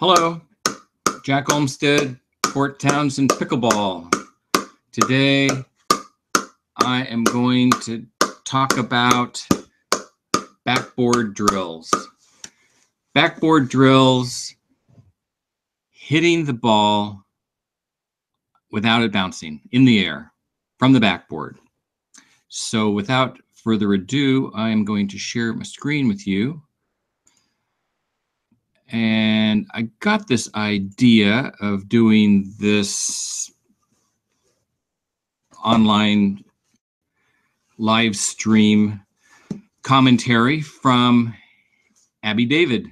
Hello, Jack Olmsted, Port Townsend Pickleball. Today, I am going to talk about backboard drills. Backboard drills, hitting the ball without it bouncing in the air from the backboard. So without further ado, I am going to share my screen with you. And I got this idea of doing this online live stream commentary from Abbie David.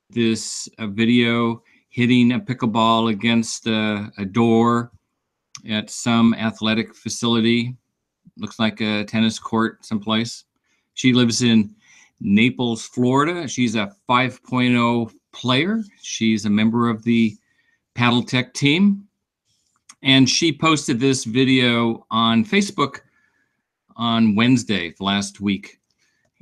This video hitting a pickleball against a door at some athletic facility. Looks like a tennis court someplace. She lives in Naples, Florida. She's a 5.0 player. She's a member of the Paddle Tech team. And she posted this video on Facebook on Wednesday last week.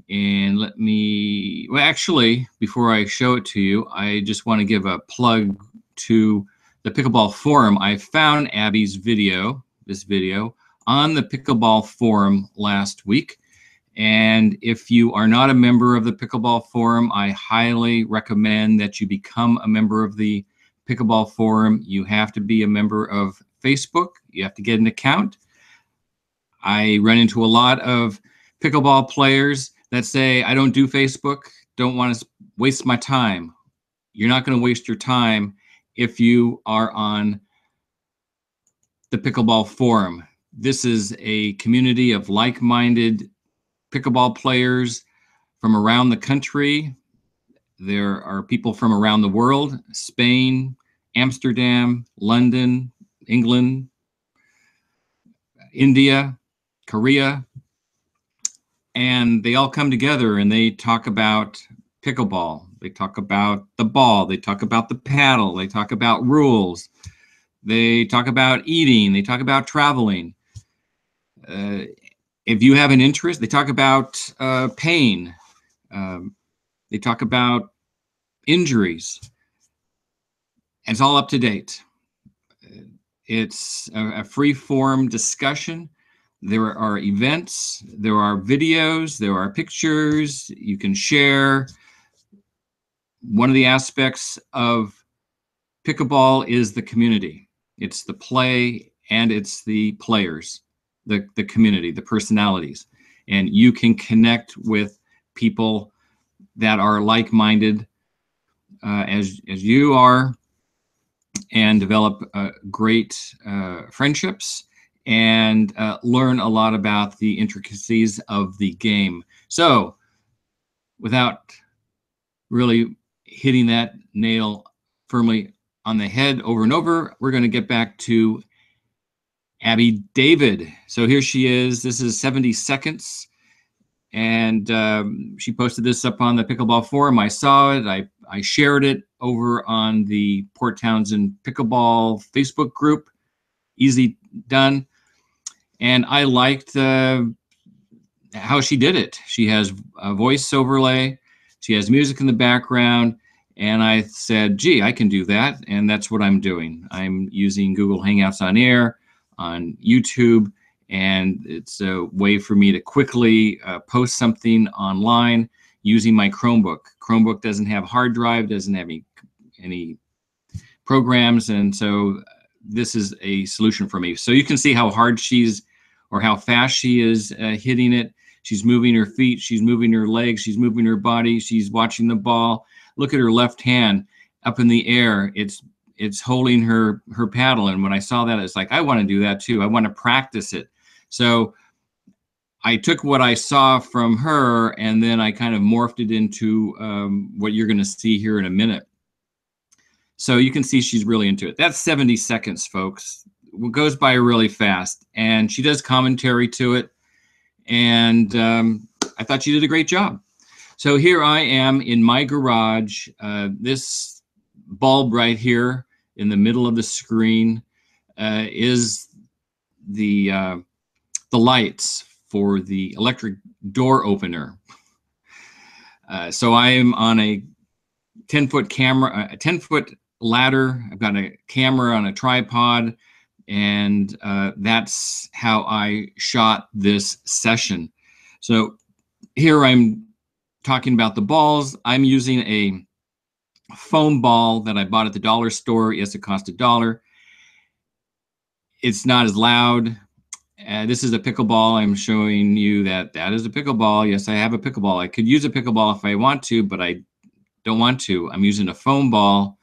And well, actually, before I show it to you, I just want to give a plug to the Pickleball Forum. I found Abbie's video, this video, on the Pickleball Forum last week. And if you are not a member of the Pickleball Forum, I highly recommend that you become a member of the Pickleball Forum. You have to be a member of Facebook. You have to get an account. I run into a lot of pickleball players that say, I don't do Facebook, don't want to waste my time. You're not going to waste your time if you are on the Pickleball Forum. This is a community of like-minded pickleball players from around the country. There are people from around the world: Spain, Amsterdam, London, England, India, Korea. And they all come together and they talk about pickleball. They talk about the ball. They talk about the paddle. They talk about rules. They talk about eating. They talk about traveling. If you have an interest, they talk about pain. They talk about injuries. It's all up to date. It's a free-form discussion. There are events, there are videos, there are pictures you can share. One of the aspects of pickleball is the community. It's the play and it's the players, the community, the personalities. And you can connect with people that are like-minded as you are, and develop great friendships and learn a lot about the intricacies of the game. So without really hitting that nail firmly on the head over and over, we're going to get back to Abbie David. So here she is. This is 70 seconds. And she posted this up on the Pickleball Forum. I saw it. I shared it over on the Port Townsend Pickleball Facebook group. Easy done. And I liked how she did it. She has a voice overlay. She has music in the background. And I said, gee, I can do that. And that's what I'm doing. I'm using Google Hangouts on Air, on YouTube. And it's a way for me to quickly post something online using my Chromebook. Chromebook doesn't have hard drive, doesn't have any programs. And so this is a solution for me. So you can see how hard or how fast she is hitting it. She's moving her feet, she's moving her legs, she's moving her body, she's watching the ball. Look at her left hand up in the air. It's holding her paddle. And when I saw that, it's like, I want to do that too. I want to practice it. So I took what I saw from her and then I kind of morphed it into what you're going to see here in a minute. So you can see she's really into it. That's 70 seconds, folks. It goes by really fast. And she does commentary to it. And I thought she did a great job. So here I am in my garage. This bulb right here in the middle of the screen is the lights for the electric door opener. So I am on a 10-foot camera, a 10-foot ladder. I've got a camera on a tripod, and that's how I shot this session. So here I'm talking about the balls. I'm using a foam ball that I bought at the dollar store. Yes, it cost $1. It's not as loud. This is a pickleball. I'm showing you that is a pickleball. Yes, I have a pickleball. I could use a pickleball if I want to, but I don't want to. I'm using a foam ball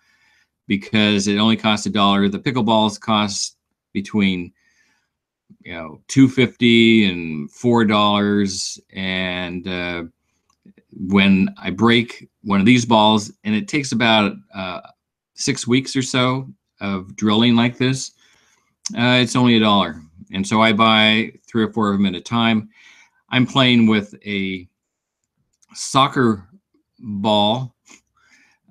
because it only costs $1. The pickleballs cost between $2.50 and $4, and when I break one of these balls, and it takes about 6 weeks or so of drilling like this, it's only $1. And so I buy 3 or 4 of them at a time. I'm playing with a soccer ball,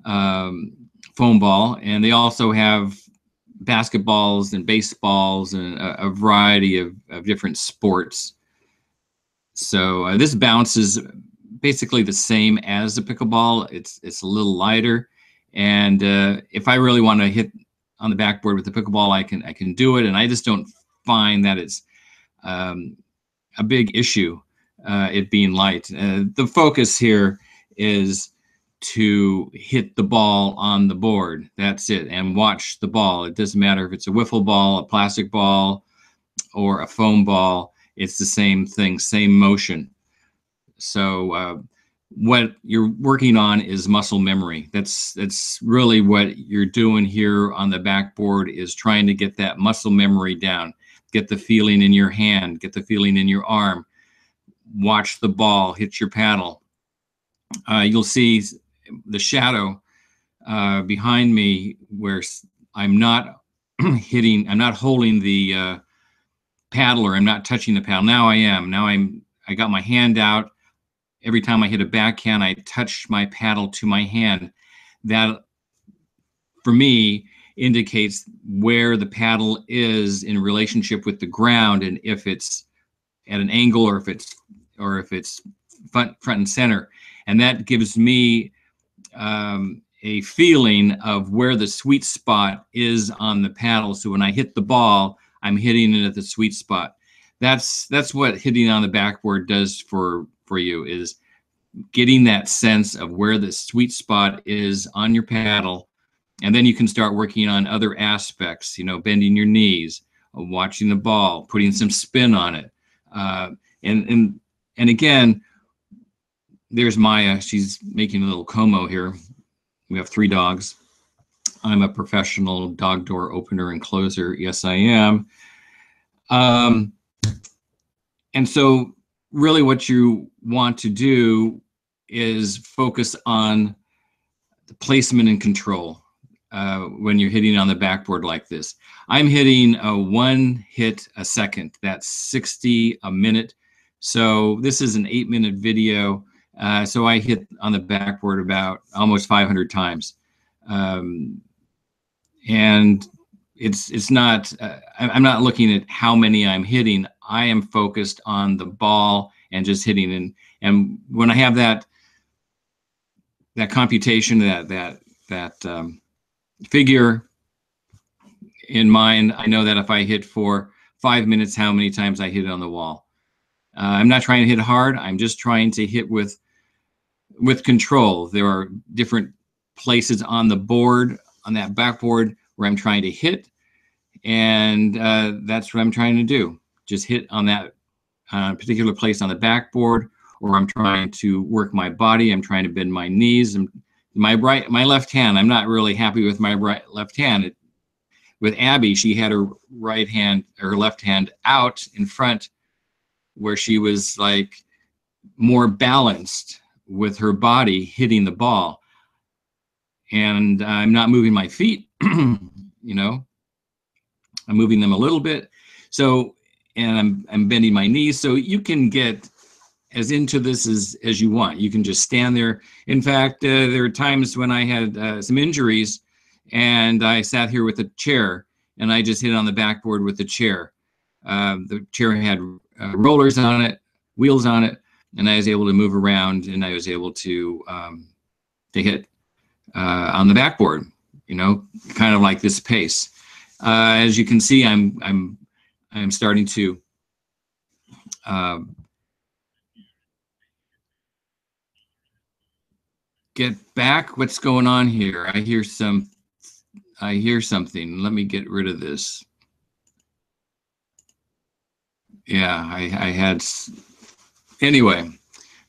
foam ball, and they also have basketballs and baseballs and a variety of different sports. So this bounce is basically the same as the pickleball. It's a little lighter, and if I really want to hit on the backboard with the pickleball, I can do it, and I just don't find that it's a big issue, it being light. The focus here is to hit the ball on the board. That's it, and watch the ball. It doesn't matter if it's a wiffle ball, a plastic ball, or a foam ball. It's the same thing, same motion. So what you're working on is muscle memory. That's really what you're doing here on the backboard, is trying to get that muscle memory down. Get the feeling in your hand, get the feeling in your arm. Watch the ball hit your paddle. You'll see the shadow behind me where I'm not hitting, I'm not holding the paddle, or I'm not touching the paddle. Now I am. Now I got my hand out. Every time I hit a backhand, I touch my paddle to my hand. That, for me, indicates where the paddle is in relationship with the ground, and if it's at an angle, or if it's front and center. And that gives me a feeling of where the sweet spot is on the paddle. So when I hit the ball, I'm hitting it at the sweet spot. That's what hitting on the backboard does for you, is getting that sense of where the sweet spot is on your paddle. And then you can start working on other aspects, bending your knees, watching the ball, putting some spin on it. And again, there's Maya. She's making a little como here. We have 3 dogs. I'm a professional dog door opener and closer. Yes, I am. And so really what you want to do is focus on the placement and control when you're hitting on the backboard like this. I'm hitting a 1 hit a second. That's 60 a minute. So this is an 8-minute video. So I hit on the backboard about almost 500 times. And it's not, I'm not looking at how many I'm hitting. I am focused on the ball and just hitting. And when I have that computation, that figure in mind, I know that if I hit for 5 minutes, how many times I hit it on the wall. I'm not trying to hit hard. I'm just trying to hit with control. There are different places on the board, on that backboard, where I'm trying to hit, and that's what I'm trying to do. Just hit on that particular place on the backboard, or I'm trying to work my body. I'm trying to bend my knees. And my left hand, I'm not really happy with my left hand. With Abbie, she had her left hand out in front, where she was like more balanced with her body hitting the ball. And I'm not moving my feet, I'm moving them a little bit. So, and I'm bending my knees. So you can get as into this as you want. You can just stand there. In fact, there are times when I had some injuries, and I sat here with a chair, and I just hit on the backboard with the chair. The chair had rollers on it, wheels on it, and I was able to move around, and I was able to hit. on the backboard, you know, kind of like this pace. As you can see, I'm starting to get back. What's going on here? I hear something. Let me get rid of this. Yeah, I had. Anyway,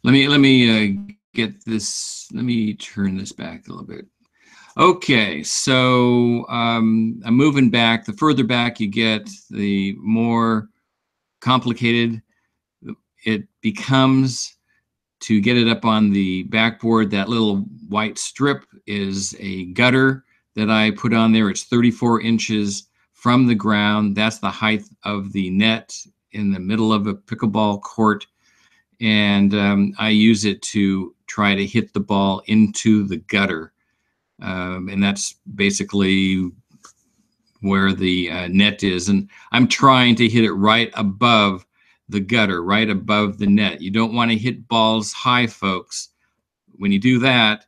let me get this. Let me turn this back a little bit. Okay, so I'm moving back. The further back you get, the more complicated it becomes to get it up on the backboard. That little white strip is a gutter that I put on there. It's 34 inches from the ground. That's the height of the net in the middle of a pickleball court. And I use it to try to hit the ball into the gutter. And that's basically where the net is. And I'm trying to hit it right above the gutter, right above the net. You don't want to hit balls high, folks. When you do that,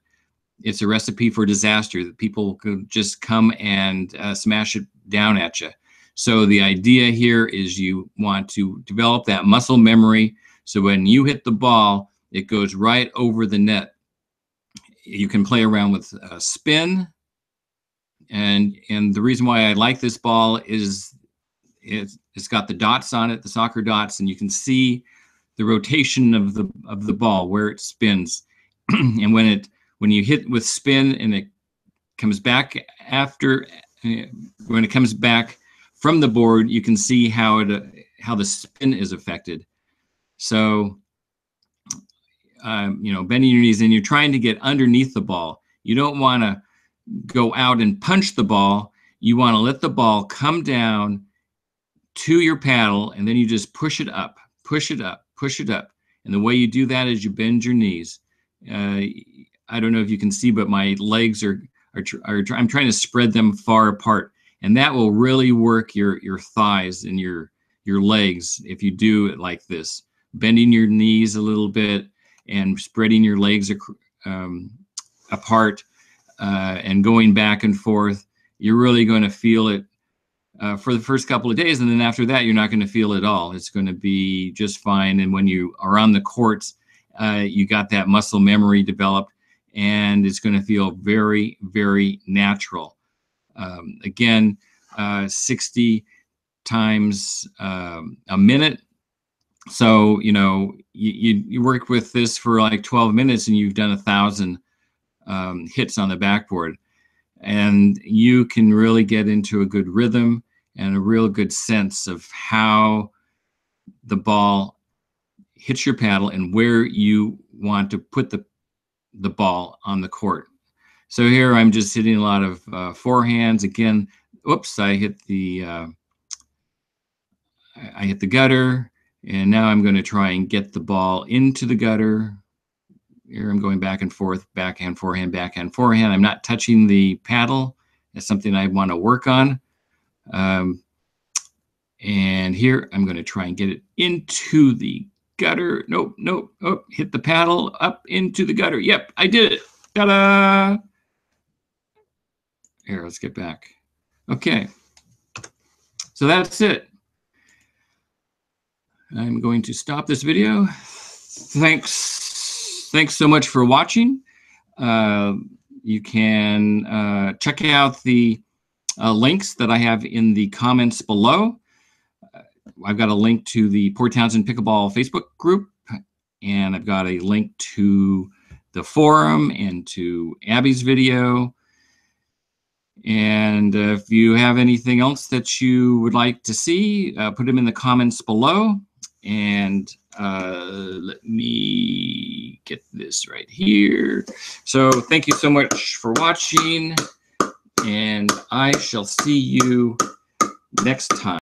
it's a recipe for disaster. That people could just come and smash it down at you. So the idea here is you want to develop that muscle memory. So when you hit the ball, it goes right over the net. You can play around with spin. And the reason why I like this ball is it's got the dots on it, the soccer dots, and you can see the rotation of the ball where it spins. And when you hit with spin and it comes back when it comes back from the board, you can see how the spin is affected. So you know, bending your knees, and you're trying to get underneath the ball. You don't want to go out and punch the ball. You want to let the ball come down to your paddle, and then you just push it up, push it up, push it up. And the way you do that is you bend your knees. I don't know if you can see, but my legs are I'm trying to spread them far apart, and that will really work your thighs and your legs if you do it like this, bending your knees a little bit and spreading your legs apart and going back and forth. You're really going to feel it for the first couple of days, and then after that, you're not going to feel it at all. It's going to be just fine. And when you are on the courts, you got that muscle memory developed, and it's going to feel very, very natural. Again, 60 times a minute. So, you know, you work with this for like 12 minutes and you've done 1,000 hits on the backboard. And you can really get into a good rhythm and a real good sense of how the ball hits your paddle and where you want to put the ball on the court. So here I'm just hitting a lot of forehands. Again, oops, I hit the gutter. And now I'm going to try and get the ball into the gutter. Here I'm going back and forth, backhand, forehand, backhand, forehand. I'm not touching the paddle. That's something I want to work on. And here I'm going to try and get it into the gutter. Nope, nope. Oh, hit the paddle up into the gutter. Yep, I did it. Ta-da! Here, let's get back. Okay. So that's it. I'm going to stop this video. Thanks so much for watching. You can check out the links that I have in the comments below. I've got a link to the Port Townsend Pickleball Facebook group, and I've got a link to the forum and to Abbie's video. And if you have anything else that you would like to see, put them in the comments below. And let me get this right here. So thank you so much for watching, and I shall see you next time.